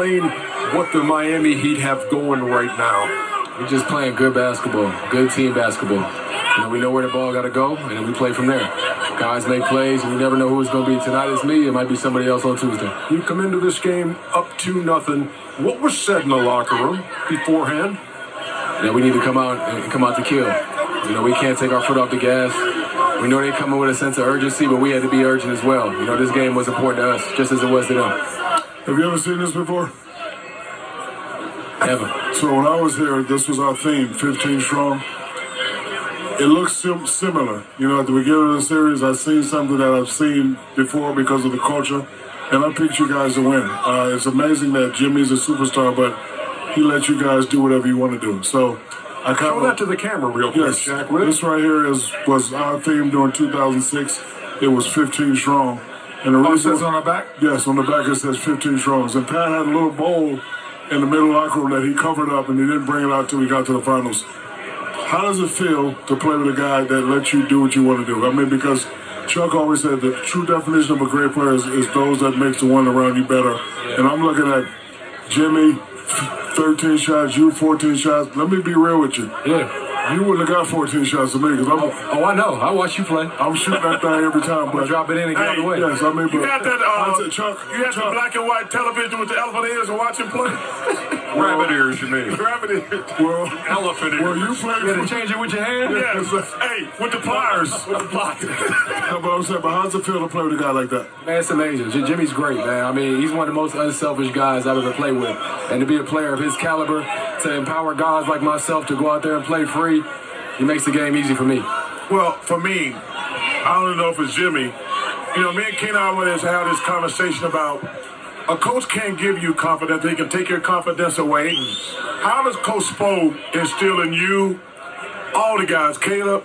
what the Miami Heat have going right now. We're just playing good basketball, good team basketball. We know where the ball got to go, and then we play from there. Guys make plays, and we never know who it's going to be. Tonight it's me. It might be somebody else on Tuesday. You come into this game up 2-0. What was said in the locker room beforehand? Yeah, we need to come out to kill. We can't take our foot off the gas. We know they come in with a sense of urgency, but we had to be urgent as well. This game was important to us, just as it was to them. Have you ever seen this before? Ever. So when I was here, this was our theme, 15 strong. It looks similar. At the beginning of the series, I've seen something that I've seen before because of the culture, and I picked you guys to win. It's amazing that Jimmy's a superstar, but he lets you guys do whatever you want to do. So I kind of... Show that to the camera real quick, yes, Shaq. This right here was our theme during 2006. It was 15 strong. And the reason, it says on the back? Yes, on the back it says 15 strongs. And Pat had a little bowl in the middle locker room that he covered up, and he didn't bring it out till we got to the finals. How does it feel to play with a guy that lets you do what you want to do? I mean, because Chuck always said the true definition of a great player is those that makes the one around you better. Yeah. And I'm looking at Jimmy, 13 shots, you 14 shots. Let me be real with you. Yeah. You wouldn't have got 14 shots to me because I know. I watch you play. I'm shooting that thing every time. But drop it in and get out of the way. Yes, I mean, but you had that. Chuck, you had the black and white television with the elephant ears and watch him play. Rabbit ears, you mean? Rabbit ears. Well, elephant ears. Well, you played. You had to change it with your hand. Yes. Hey, with the pliers. With the pliers. No, but I'm saying, but how's it feel to play with a guy like that? Man, it's amazing. Jimmy's great, man. I mean, he's one of the most unselfish guys I've ever played with, and to be a player of his caliber, to empower guys like myself to go out there and play free. He makes the game easy for me. Well, for me, I don't know if it's Jimmy. Me and Ken always had this conversation about a coach can't give you confidence. They can take your confidence away. How does Coach Spo instill in you, all the guys, Caleb,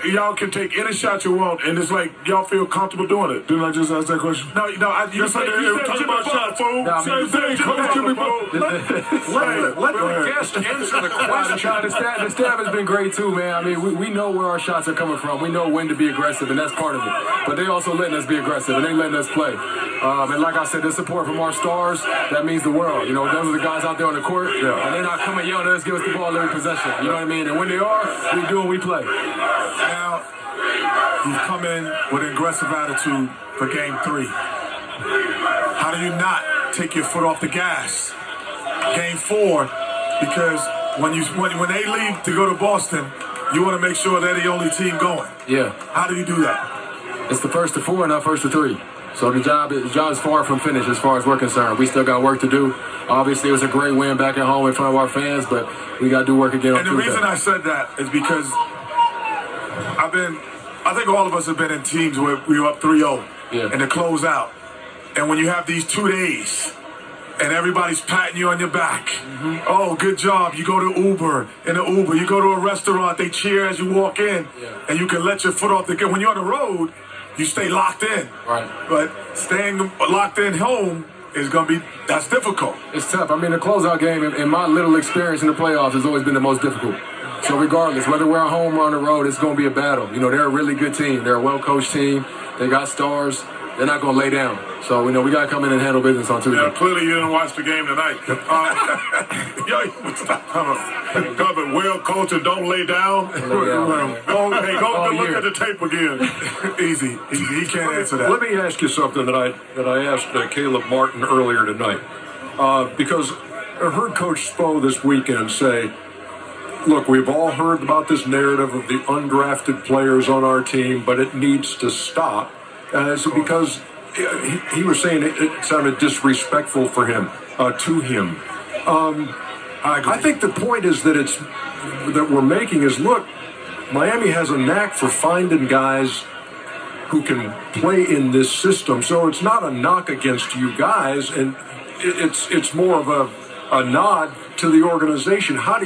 y'all can take any shot you want, and it's like y'all feel comfortable doing it? Didn't I just ask that question? No, you said talking about shot, fool. Same thing, Coach Jimmy. Let the guest answer the question. The staff has been great too, man. I mean, we know where our shots are coming from. We know when to be aggressive, and that's part of it. But they also letting us be aggressive, and they letting us play. And like I said, the support from our stars, that means the world. Those are the guys out there on the court, and they're not coming yelling at us, give us the ball every possession. You know what I mean? And when they are, we do and we play. Now, you've come in with an aggressive attitude for Game 3. How do you not take your foot off the gas? Game 4, because when they leave to go to Boston, you want to make sure they're the only team going. Yeah. How do you do that? It's the first to 4, not first to 3. So the job is far from finished as far as we're concerned. We still got work to do. Obviously, it was a great win back at home in front of our fans, but we got to do work again on Tuesday. And the reason I said that is because I think all of us have been in teams where we were up 3-0 and to close out. And when you have these 2 days and everybody's patting you on your back, oh, good job. You go to Uber, you go to a restaurant, they cheer as you walk in, and you can let your foot off the gas. When you're on the road, you stay locked in. Right. But staying locked in home is going to be, that's difficult. It's tough. I mean, the closeout game, in my little experience in the playoffs, has always been the most difficult. So regardless, whether we're at home or on the road, it's going to be a battle. They're a really good team. They're a well-coached team. They got stars. They're not going to lay down. So, we got to come in and handle business on Tuesday. Yeah, clearly you didn't watch the game tonight. Well coached and don't lay down. Go look at the tape again. Easy. He can't answer that. Let me ask you something that I asked Caleb Martin earlier tonight. Because I heard Coach Spo this weekend say, look, we've all heard about this narrative of the undrafted players on our team, but it needs to stop. So because he was saying it sounded disrespectful for him, to him. I think the point is that we're making is, look, Miami has a knack for finding guys who can play in this system. So it's not a knock against you guys, and it's more of a nod to the organization. Are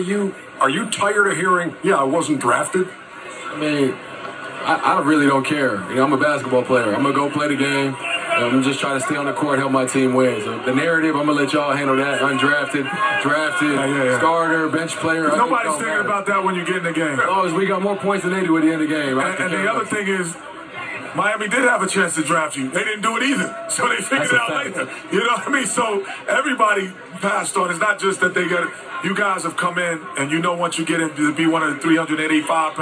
you tired of hearing, I wasn't drafted? I mean, I really don't care. I'm a basketball player. I'm going to go play the game. I'm just trying to stay on the court, help my team win. So the narrative, I'm going to let y'all handle that. Undrafted, drafted, starter, bench player. Nobody's thinking about that when you get in the game. As long as we got more points than they do at the end of the game. And the other thing is, Miami did have a chance to draft you. They didn't do it either. So they figured it out later. You know what I mean? So everybody passed on. It's not just that they got it. You guys have come in, and you know once you get in to be one of the 385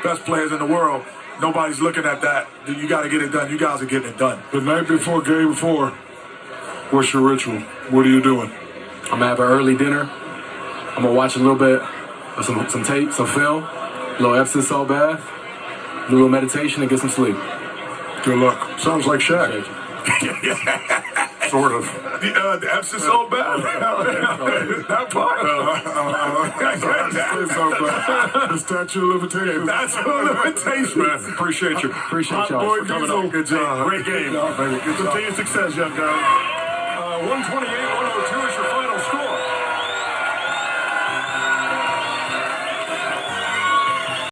best players in the world, nobody's looking at that. You got to get it done. You guys are getting it done. The night before Game 4, what's your ritual? What are you doing? I'm gonna have an early dinner. I'm gonna watch a little bit of some tape, some film, a little Epsom salt bath, do a little meditation, and get some sleep. Good luck. Sounds like Shaq. Sort of. The Epsom salt bath. That part. The statute of limitations. That's a limitation. Appreciate you. Appreciate y'all Boy, for coming Diesel. on. Good job. Great game. Good job, baby. Good job. Continued success, young guy. 128.